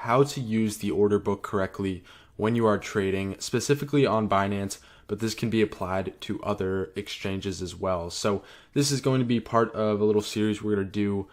how to use the order book correctly when you are trading, specifically on Binance, but this can be applied to other exchanges as well. So this is going to be part of a little series we're going to do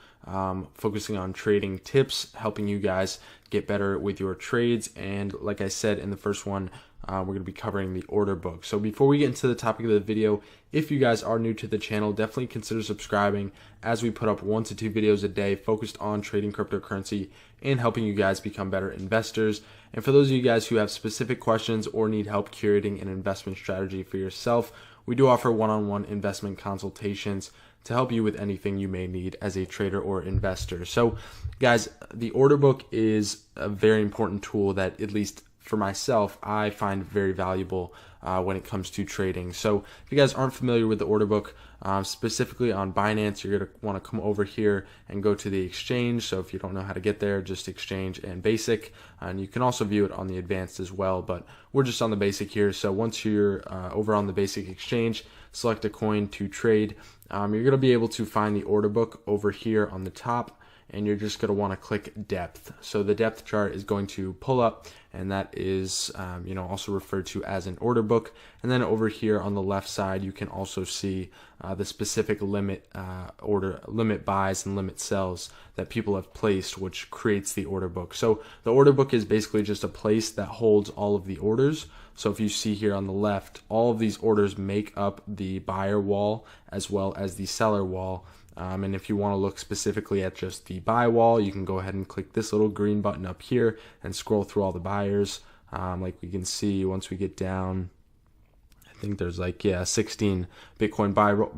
focusing on trading tips, helping you guys get better with your trades. And like I said in the first one, we're going to be covering the order book. So before we get into the topic of the video, if you guys are new to the channel, definitely consider subscribing, as we put up 1 to 2 videos a day focused on trading cryptocurrency and helping you guys become better investors. And for those of you guys who have specific questions or need help curating an investment strategy for yourself, we do offer one-on-one investment consultations to help you with anything you may need as a trader or investor. So guys, the order book is a very important tool that, at least for myself, I find very valuable when it comes to trading. So if you guys aren't familiar with the order book, specifically on Binance, you're going to want to come over here and go to the exchange. So if you don't know how to get there, just exchange and basic, and you can also view it on the advanced as well, but we're just on the basic here. So once you're over on the basic exchange, select a coin to trade. You're going to be able to find the order book over here on the top, and you're just going to want to click depth. So the depth chart is going to pull up, and that is also referred to as an order book. And then over here on the left side, you can also see the specific limit buys and limit sells that people have placed, which creates the order book. So the order book is basically just a place that holds all of the orders. So if you see here on the left, all of these orders make up the buyer wall as well as the seller wall. And if you want to look specifically at just the buy wall, you can go ahead and click this little green button up here and scroll through all the buyers. Like we can see, once we get down, I think there's 16 Bitcoin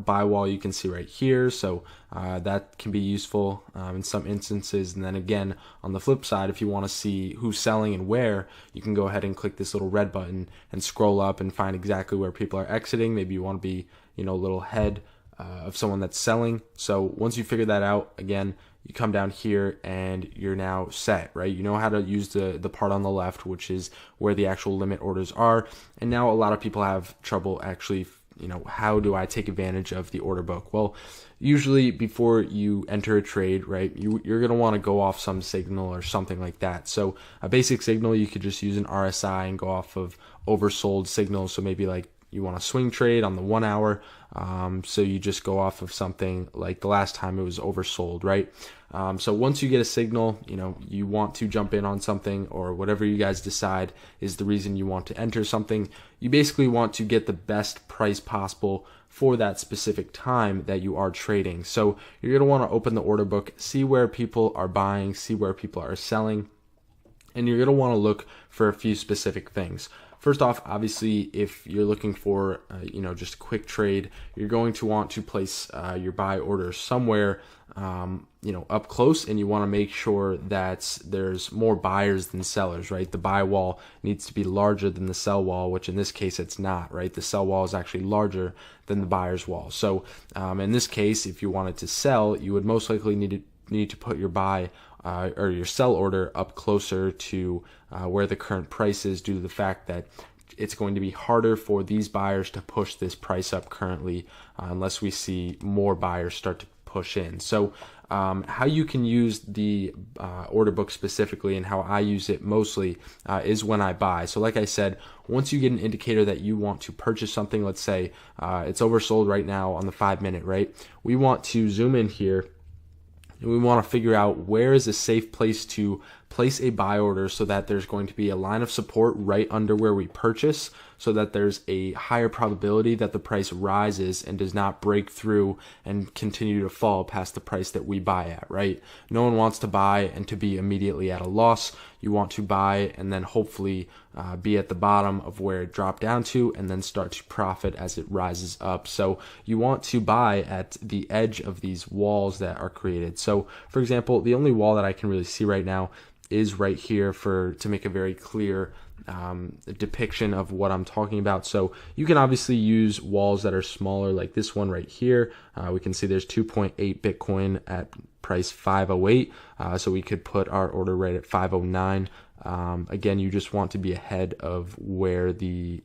buy wall you can see right here. So that can be useful in some instances. And then again, on the flip side, if you want to see who's selling and where, you can go ahead and click this little red button and scroll up and find exactly where people are exiting. Maybe you want to be, a little ahead of someone that's selling. So once you figure that out, again, you come down here and you're now set, right? You know how to use the part on the left, which is where the actual limit orders are. And now a lot of people have trouble actually, how do I take advantage of the order book? Well, usually before you enter a trade, right, you're going to want to go off some signal or something like that. So a basic signal, you could just use an RSI and go off of oversold signals. So maybe you want to swing trade on the 1 hour. So you just go off of something like the last time it was oversold, right? So once you get a signal, you want to jump in on something, or whatever you guys decide is the reason you want to enter something. You basically want to get the best price possible for that specific time that you are trading. So you're going to want to open the order book, see where people are buying, see where people are selling, and you're going to want to look for a few specific things. First off, obviously, if you're looking for, just a quick trade, you're going to want to place your buy order somewhere, up close, and you want to make sure that there's more buyers than sellers, right? The buy wall needs to be larger than the sell wall, which in this case, it's not, right? The sell wall is actually larger than the buyer's wall. So in this case, if you wanted to sell, you would most likely need to put your buy or your sell order up closer to where the current price is, due to the fact that it's going to be harder for these buyers to push this price up currently unless we see more buyers start to push in. So how you can use the order book specifically, and how I use it mostly, is when I buy. So like I said, once you get an indicator that you want to purchase something, let's say it's oversold right now on the 5-minute, right? We want to zoom in here, and we want to figure out where is a safe place to place a buy order, so that there's going to be a line of support right under where we purchase, so that there's a higher probability that the price rises and does not break through and continue to fall past the price that we buy at, right? No one wants to buy and to be immediately at a loss. You want to buy and then hopefully be at the bottom of where it dropped down to, and then start to profit as it rises up. So you want to buy at the edge of these walls that are created. So for example, the only wall that I can really see right now is right here, to make a very clear depiction of what I'm talking about. So you can obviously use walls that are smaller, like this one right here. We can see there's 2.8 Bitcoin at price 508. So we could put our order right at 509. Again, you just want to be ahead of where the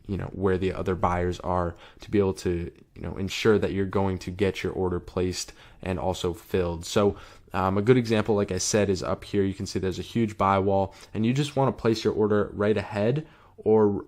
other buyers are to be able to ensure that you're going to get your order placed and also filled. So a good example, like I said, is up here. You can see there's a huge buy wall, and you just want to place your order right ahead, or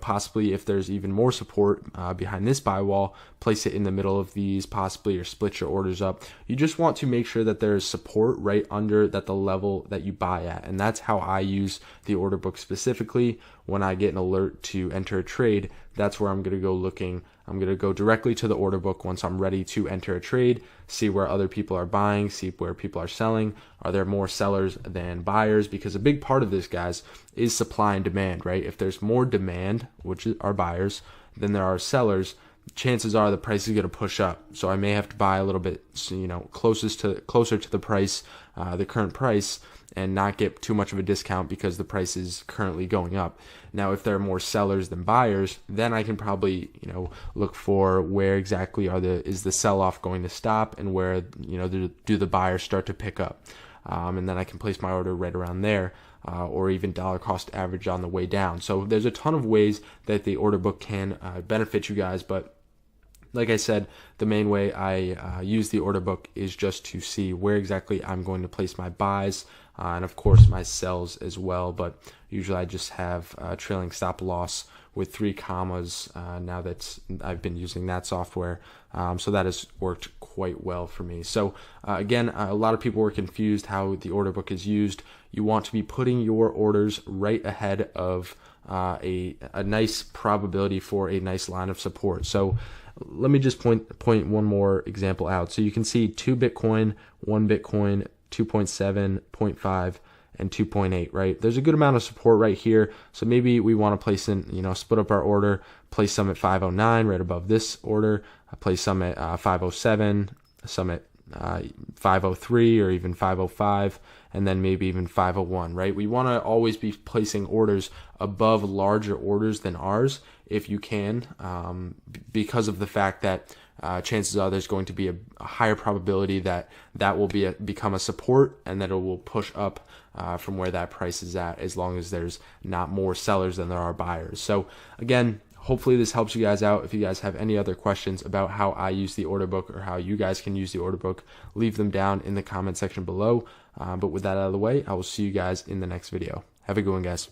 possibly if there's even more support behind this buy wall, place it in the middle of these possibly, or split your orders up. You just want to make sure that there's support right under the level that you buy at, and that's how I use the order book specifically. When I get an alert to enter a trade, that's where I'm going to go looking. I'm going to go directly to the order book once I'm ready to enter a trade, see where other people are buying, see where people are selling. Are there more sellers than buyers? Because a big part of this, guys, is supply and demand, right? If there's more demand, which are buyers, than there are sellers, chances are the price is going to push up. So I may have to buy a little bit, closer to the price, the current price, and not get too much of a discount because the price is currently going up. Now, if there are more sellers than buyers, then I can probably, look for where exactly is the sell-off going to stop, and where, do the buyers start to pick up. And then I can place my order right around there, or even dollar cost average on the way down. So there's a ton of ways that the order book can benefit you guys, but like I said, the main way I use the order book is just to see where exactly I'm going to place my buys, and of course my sells as well. But usually I just have trailing stop loss with 3 commas now that I've been using that software. So that has worked quite well for me. So again, a lot of people were confused how the order book is used. You want to be putting your orders right ahead of a nice probability for a nice line of support. So let me just point one more example out. So you can see 2 Bitcoin, 1 Bitcoin, 2.7, 0.5, and 2.8, right? There's a good amount of support right here. So maybe we want to place in, split up our order, place some at 509 right above this order, place some at 507, some at 503 or even 505, and then maybe even 501, right? We want to always be placing orders above larger orders than ours if you can, because of the fact that chances are there's going to be a higher probability that will become a support, and that it will push up from where that price is at, as long as there's not more sellers than there are buyers. So again, hopefully this helps you guys out. If you guys have any other questions about how I use the order book, or how you guys can use the order book, leave them down in the comment section below. But with that out of the way, I will see you guys in the next video. Have a good one, guys.